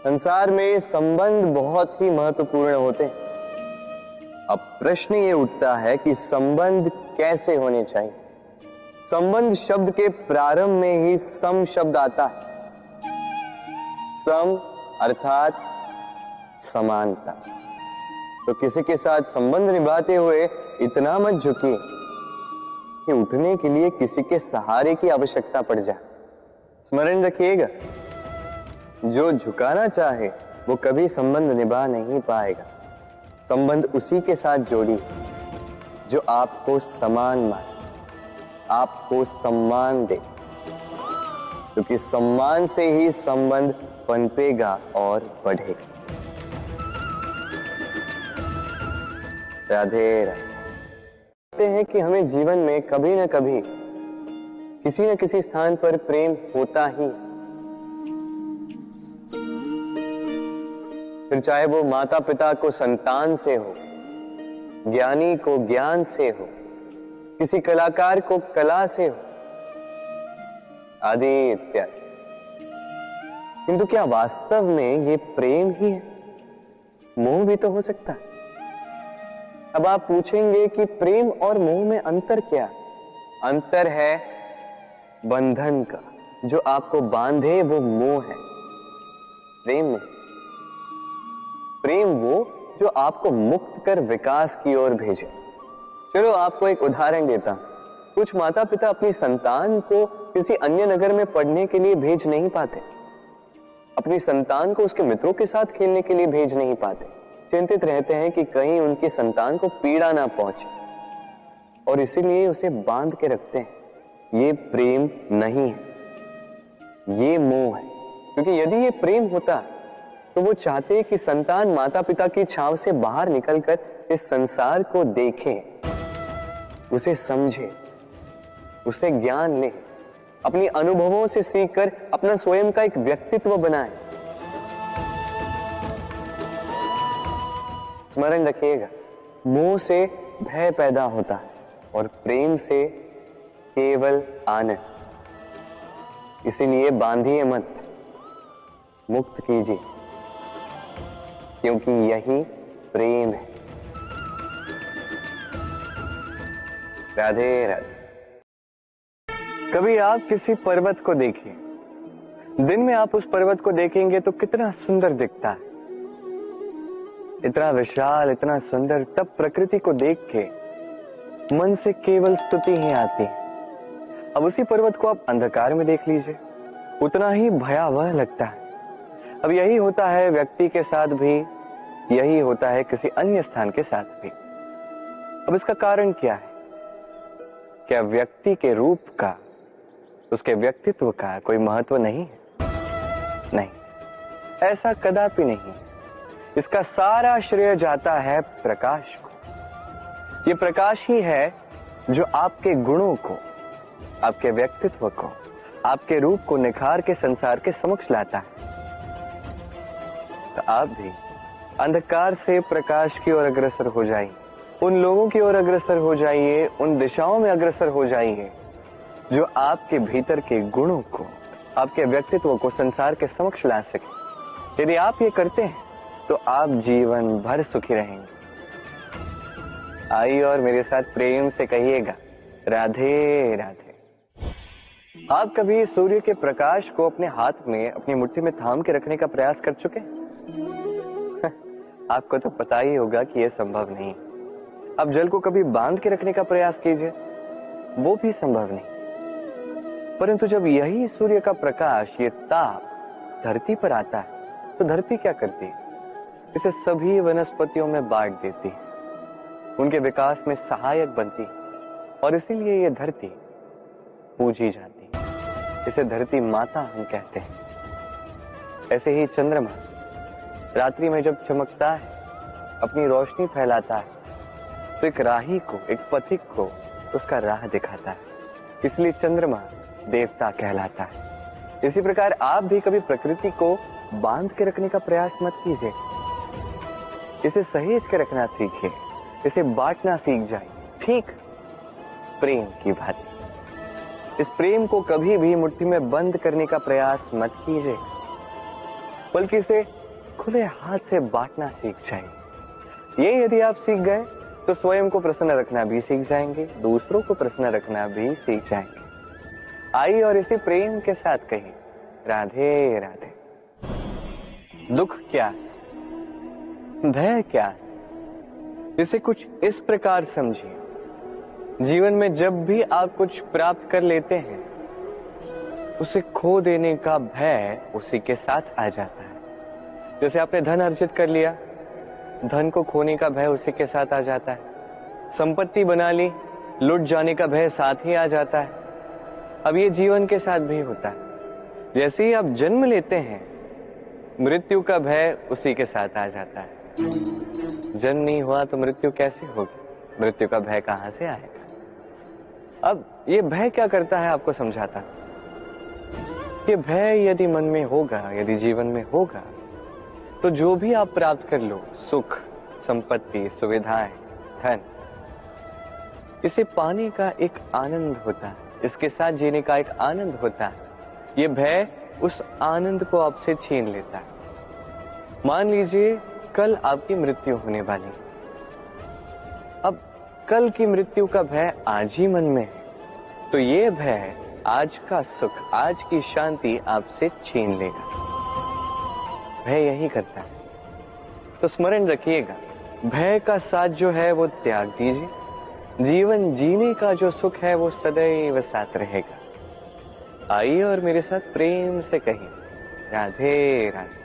संसार में संबंध बहुत ही महत्वपूर्ण होते हैं। अब प्रश्न ये उठता है कि संबंध कैसे होने चाहिए। संबंध शब्द के प्रारंभ में ही सम शब्द आता है। सम अर्थात समानता। तो किसी के साथ संबंध निभाते हुए इतना मत झुकिए कि उठने के लिए किसी के सहारे की आवश्यकता पड़ जाए। स्मरण रखिएगा, जो झुकाना चाहे वो कभी संबंध निभा नहीं पाएगा। संबंध उसी के साथ जोड़ी जो आपको समान माने, आपको सम्मान दे, क्योंकि सम्मान से ही संबंध पनपेगा और बढ़ेगा। राधे राधे। कहते हैं कि हमें जीवन में कभी न कभी किसी न किसी स्थान पर प्रेम होता ही, फिर चाहे वो माता पिता को संतान से हो, ज्ञानी को ज्ञान से हो, किसी कलाकार को कला से हो, आदि इत्यादि। किंतु क्या वास्तव में ये प्रेम ही है? मोह भी तो हो सकता है। अब आप पूछेंगे कि प्रेम और मोह में अंतर क्या? अंतर है बंधन का। जो आपको बांधे वो मोह है, प्रेम नहीं। प्रेम वो जो आपको मुक्त कर विकास की ओर भेजे। चलो आपको एक उदाहरण देता हूं। कुछ माता पिता अपनी संतान को किसी अन्य नगर में पढ़ने के लिए भेज नहीं पाते, अपनी संतान को उसके मित्रों के साथ खेलने के लिए भेज नहीं पाते। चिंतित रहते हैं कि कहीं उनकी संतान को पीड़ा ना पहुंचे, और इसीलिए उसे बांध के रखते हैं। ये प्रेम नहीं है, ये मोह है। क्योंकि यदि ये प्रेम होता तो वो चाहते कि संतान माता पिता की छांव से बाहर निकलकर इस संसार को देखे, उसे समझे, उसे ज्ञान ले, अपनी अनुभवों से सीखकर अपना स्वयं का एक व्यक्तित्व बनाए। स्मरण रखिएगा, मोह से भय पैदा होता है और प्रेम से केवल आनंद। इसीलिए बांधिए मत, मुक्त कीजिए, क्योंकि यही प्रेम है। राधे राधे। कभी आप किसी पर्वत को देखिए, दिन में आप उस पर्वत को देखेंगे तो कितना सुंदर दिखता है, इतना विशाल, इतना सुंदर। तब प्रकृति को देख के मन से केवल स्तुति ही आती है। अब उसी पर्वत को आप अंधकार में देख लीजिए, उतना ही भयावह लगता है। अब यही होता है व्यक्ति के साथ भी, यही होता है किसी अन्य स्थान के साथ भी। अब इसका कारण क्या है? क्या व्यक्ति के रूप का, उसके व्यक्तित्व का कोई महत्व नहीं है? नहीं, ऐसा कदापि नहीं। इसका सारा श्रेय जाता है प्रकाश को। ये प्रकाश ही है जो आपके गुणों को, आपके व्यक्तित्व को, आपके रूप को निखार के संसार के समक्ष लाता है। तो आप भी अंधकार से प्रकाश की ओर अग्रसर हो जाइए, उन लोगों की ओर अग्रसर हो जाइए, उन दिशाओं में अग्रसर हो जाइए जो आपके भीतर के गुणों को, आपके व्यक्तित्व को संसार के समक्ष ला सके। यदि आप ये करते हैं तो आप जीवन भर सुखी रहेंगे। आइए और मेरे साथ प्रेम से कहिएगा, राधे राधे। आप कभी सूर्य के प्रकाश को अपने हाथ में, अपनी मुट्ठी में थाम के रखने का प्रयास कर चुके हैं? आपको तो पता ही होगा कि यह संभव नहीं। अब जल को कभी बांध के रखने का प्रयास कीजिए, वो भी संभव नहीं। परंतु जब यही सूर्य का प्रकाश, ये ताप धरती पर आता है तो धरती क्या करती है? इसे सभी वनस्पतियों में बांट देती है, उनके विकास में सहायक बनती है, और इसीलिए ये धरती पूजी जाती है। इसे धरती माता हम कहते हैं। ऐसे ही चंद्रमा रात्रि में जब चमकता है, अपनी रोशनी फैलाता है, तो एक राही को, एक पथिक को उसका राह दिखाता है। इसलिए चंद्रमा देवता कहलाता है। इसी प्रकार आप भी कभी प्रकृति को बांध के रखने का प्रयास मत कीजिए। इसे सहेज के रखना सीखिए, इसे बांटना सीख जाए, ठीक प्रेम की भांति। इस प्रेम को कभी भी मुट्ठी में बंद करने का प्रयास मत कीजिए। बल्कि इसे खुले हाथ से बांटना सीख जाइए। ये यदि आप सीख गए तो स्वयं को प्रसन्न रखना भी सीख जाएंगे, दूसरों को प्रसन्न रखना भी सीख जाएंगे। आइए और इसे प्रेम के साथ कहिए, राधे राधे। दुख क्या है, भय क्या है, इसे कुछ इस प्रकार समझिए। जीवन में जब भी आप कुछ प्राप्त कर लेते हैं, उसे खो देने का भय उसी के साथ आ जाता है। जैसे आपने धन अर्जित कर लिया, धन को खोने का भय उसी के साथ आ जाता है। संपत्ति बना ली, लुट जाने का भय साथ ही आ जाता है। अब ये जीवन के साथ भी होता है। जैसे ही आप जन्म लेते हैं, मृत्यु का भय उसी के साथ आ जाता है। जन्म नहीं हुआ तो मृत्यु कैसे होगी, मृत्यु का भय कहां से आएगा। अब ये भय क्या करता है आपको समझाता हूं। ये भय यदि मन में होगा, यदि जीवन में होगा, तो जो भी आप प्राप्त कर लो, सुख, संपत्ति, सुविधाएं, धन, इसे पाने का एक आनंद होता है, इसके साथ जीने का एक आनंद होता है। ये भय उस आनंद को आपसे छीन लेता है। मान लीजिए कल आपकी मृत्यु होने वाली, अब कल की मृत्यु का भय आज ही मन में है, तो ये भय आज का सुख, आज की शांति आपसे छीन लेगा। भय यही करता है। तो स्मरण रखिएगा, भय का साथ जो है वो त्याग दीजिए। जीवन जीने का जो सुख है वो सदैव साथ रहेगा। आइए और मेरे साथ प्रेम से कहिए, राधे राधे।